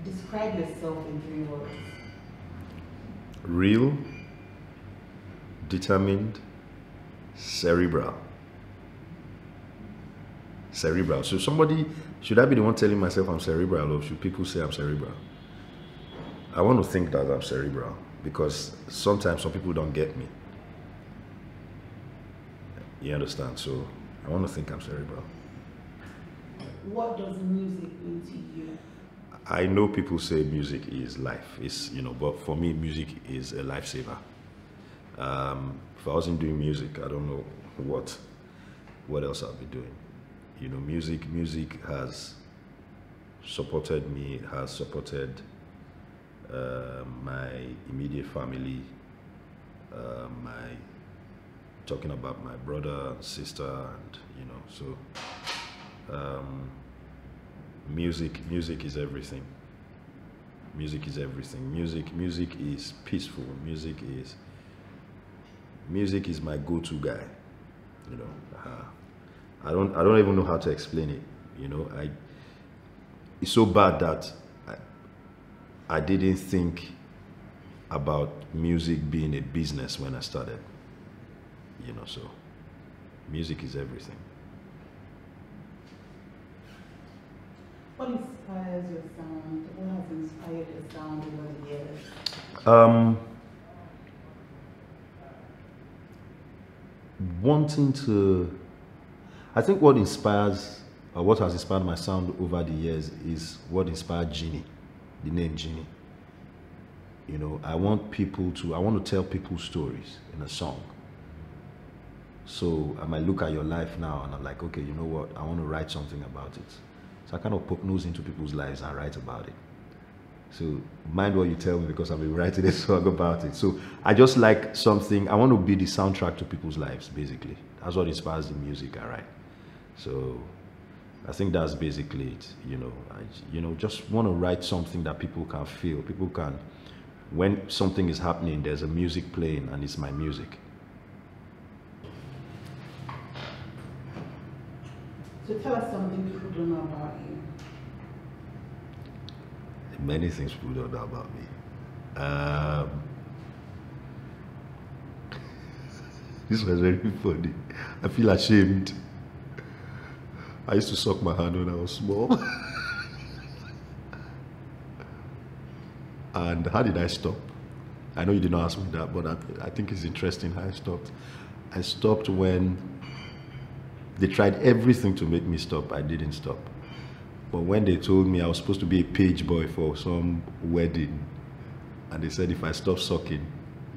Describe yourself in 3 words. Real, determined, cerebral. Cerebral. So somebody, should I be the one telling myself I'm cerebral, or should people say I'm cerebral? I want to think that I'm cerebral because sometimes some people don't get me. You understand? So I want to think I'm cerebral. What does music mean to you? I know people say music is life, but for me, music is a lifesaver. If I wasn't doing music, I don't know what else I'll be doing. Music has supported me, has supported my immediate family, my talking about my brother and sister, and music is everything. Music is everything. Music is peaceful. Music is my go-to guy. I don't even know how to explain it. It's so bad that I didn't think about music being a business when I started. So music is everything. What inspires your sound? What has inspired your sound over the years? Wanting to, I think what has inspired my sound over the years is what inspired Djinee, the name Djinee. I want to tell people stories in a song. So I might look at your life now and I'm like, okay, you know what? I want to write something about it. So I kind of poke nose into people's lives and write about it. So mind what you tell me because I've been writing a song about it. So I just like something, I want to be the soundtrack to people's lives, basically. That's what inspires the music I write. So I think that's basically it. I just want to write something that people can feel. People can, when something is happening, there's a music playing and it's my music. So tell us something people don't know about you. Many things people don't know about me. This was very funny. I feel ashamed. I used to suck my hand when I was small. And how did I stop? I know you did not ask me that, but I think it's interesting how I stopped. I stopped when they tried everything to make me stop. I didn't stop. But when they told me I was supposed to be a page boy for some wedding, and they said if I stop sucking,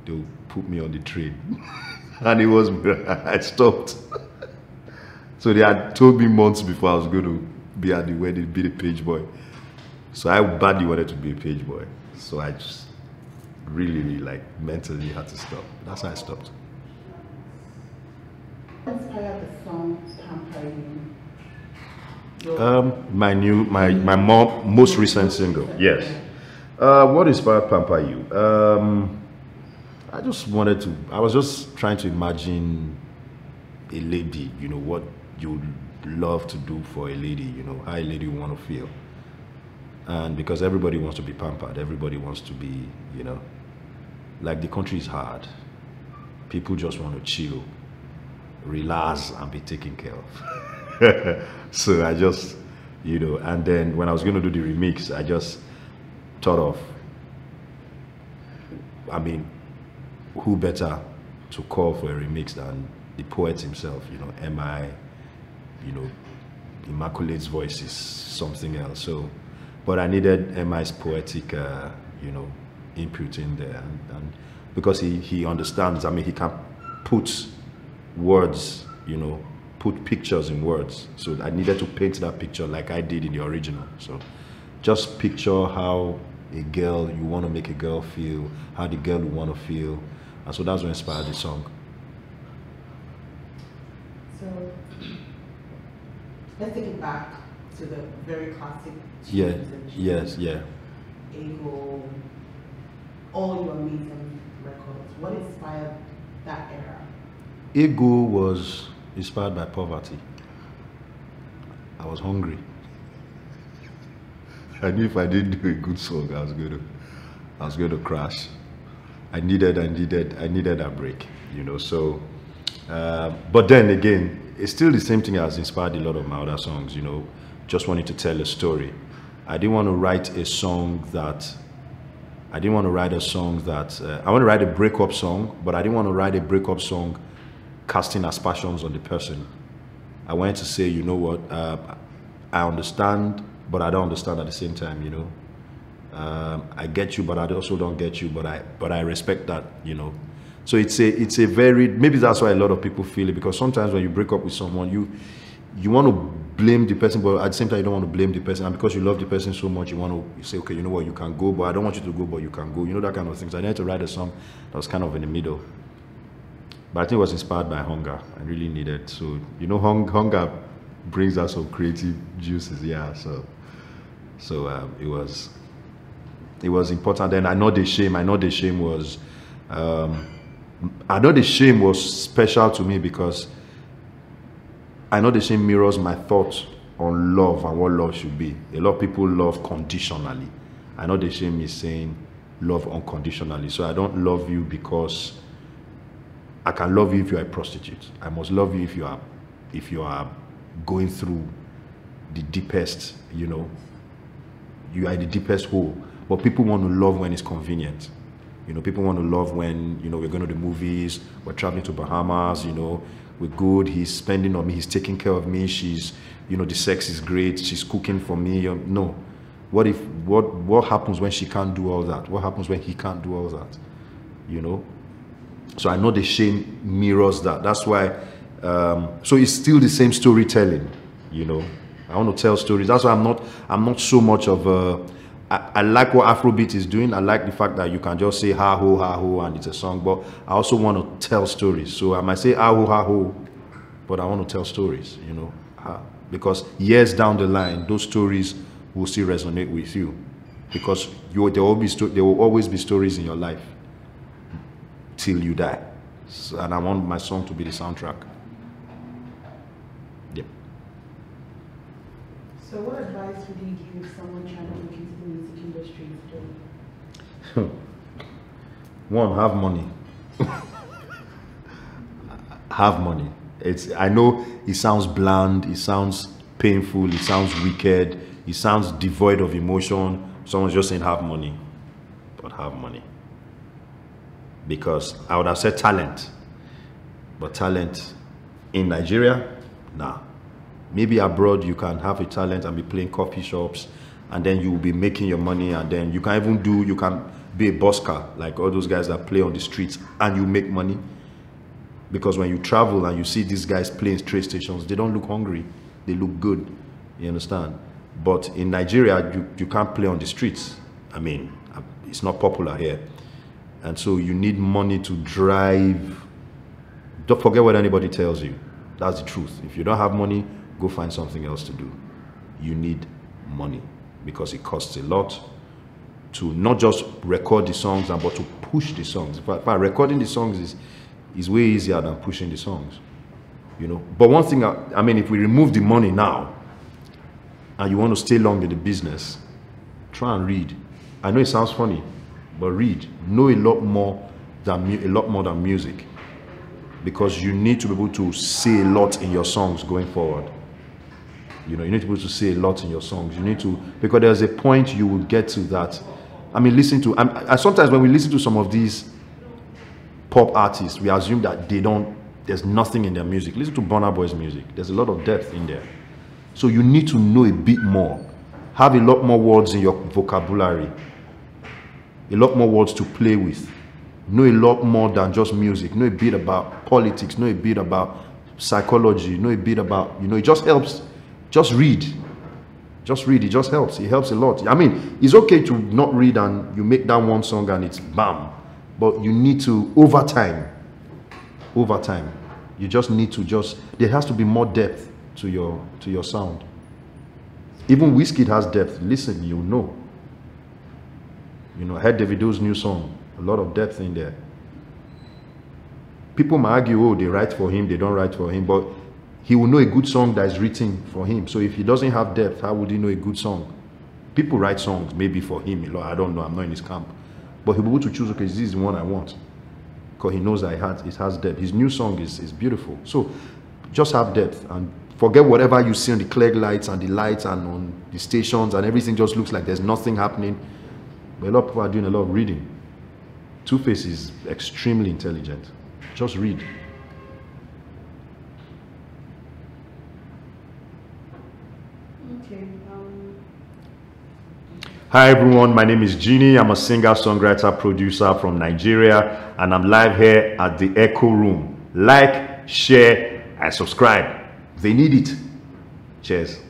they'll put me on the train. And it was, I stopped. So they had told me months before I was going to be at the wedding, be the page boy. So I badly wanted to be a page boy. So I just really mentally had to stop. That's how I stopped. What inspired the song Pamper You? My most recent single, yes. What inspired Pamper You? I was just trying to imagine a lady, what you would love to do for a lady, how a lady would want to feel. And because everybody wants to be pampered, everybody wants to be, like the country is hard. People just want to chill, relax and be taken care of. So I just, and then when I was going to do the remix, I just thought of, who better to call for a remix than the poet himself, M.I., Immaculate's voice is something else. So, but I needed M.I.'s poetic, input in there. And because he understands, he can put words, put pictures in words. So I needed to paint that picture like I did in the original. So just picture how you want to make a girl feel, how the girl would want to feel. And so that's what inspired the song. So let's take it back to the very classic. Yeah, yes, yeah. Ego, all your amazing records. What inspired that era? Ego was inspired by poverty. I was hungry. I knew if I didn't do a good song, I was going to crash. I needed a break, you know. So, but then again, it's still the same thing that has inspired a lot of my other songs, you know. Just wanted to tell a story. I didn't want to write a song that. I didn't want to write a song that. I want to write a breakup song, but I didn't want to write a breakup song casting aspersions on the person. I wanted to say, you know what, I understand, but I don't understand at the same time, you know. I get you, but I also don't get you, but I respect that, you know. So it's a very, maybe that's why a lot of people feel it, because sometimes when you break up with someone, you want to blame the person, but at the same time you don't want to blame the person, and because you love the person so much, you want to say, okay, you know what, you can go, but I don't want you to go, but you can go, you know, that kind of things. I needed to write a song that was kind of in the middle, but I think it was inspired by hunger. I really needed, so you know, hunger brings out some creative juices, yeah. So it was important. Then I know the shame was special to me, because I know the shame mirrors my thoughts on love and what love should be. A lot of people love conditionally. I know the shame is saying love unconditionally. So I don't love you because I can love you if you are a prostitute. I must love you if you are going through the deepest, you know, you are in the deepest hole. But people want to love when it's convenient. You know, people want to love when, you know, we're going to the movies, we're traveling to Bahamas, you know, we're good, he's spending on me, he's taking care of me, she's, you know, the sex is great, she's cooking for me. No. What happens when she can't do all that? What happens when he can't do all that? You know? So I know the shame mirrors that. That's why, so it's still the same storytelling, you know. I want to tell stories. That's why I'm not so much of a, I like what Afrobeat is doing. I like the fact that you can just say ha ho, and it's a song, but I also want to tell stories. So I might say ha ho, but I want to tell stories, you know, because years down the line, those stories will still resonate with you, because there will always be stories in your life till you die. So, and I want my song to be the soundtrack. Yep. So what advice would you give someone trying to look into the music industry today? One, have money. Have money. I know it sounds bland, it sounds painful, it sounds wicked, it sounds devoid of emotion. Someone's just saying have money, but have money. Because I would have said talent, but talent in Nigeria, nah. Maybe abroad you can have a talent and be playing coffee shops, and then you will be making your money, and then you can be a busker, like all those guys that play on the streets, and you make money. Because when you travel and you see these guys playing train stations, they don't look hungry, they look good, you understand? But in Nigeria, you can't play on the streets. I mean, it's not popular here. And so you need money to drive. Don't forget what anybody tells you. That's the truth. If you don't have money, go find something else to do. You need money, because it costs a lot to not just record the songs, but to push the songs. In fact, recording the songs is way easier than pushing the songs, you know. But one thing, I mean, if we remove the money now and you want to stay long in the business, try and read. I know it sounds funny, but read. Know a lot more than music, because you need to be able to say a lot in your songs going forward. You know, you need to be able to say a lot in your songs. You need to, because there's a point you will get to that. I mean, sometimes when we listen to some of these pop artists, we assume that there's nothing in their music. Listen to Burna Boy's music. There's a lot of depth in there. So you need to know a bit more. Have a lot more words in your vocabulary. A lot more words to play with. Know a lot more than just music. Know a bit about politics. Know a bit about psychology. Know a bit about, you know, it just helps. Just read. Just read. It just helps. It helps a lot. I mean, it's okay to not read and you make that one song and it's bam. But you need to, over time, you just need to there has to be more depth to your sound. Even Wizkid has depth. Listen, you know. You know, I heard Davido's new song. A lot of depth in there. People might argue, oh, they write for him, they don't write for him, but he will know a good song that is written for him. So if he doesn't have depth, how would he know a good song? People write songs maybe for him a lot. I don't know. I'm not in his camp, but he'll be able to choose. Okay, this is the one I want, because he knows that it has depth. His new song is beautiful. So just have depth and forget whatever you see on the clear lights and the lights and on the stations and everything just looks like there's nothing happening. But a lot of people are doing a lot of reading. Two-Face is extremely intelligent. Just read. Okay. Hi everyone, my name is Djinee. I'm a singer, songwriter, producer from Nigeria, and I'm live here at the Echo Room. Like, share, and subscribe. They need it. Cheers.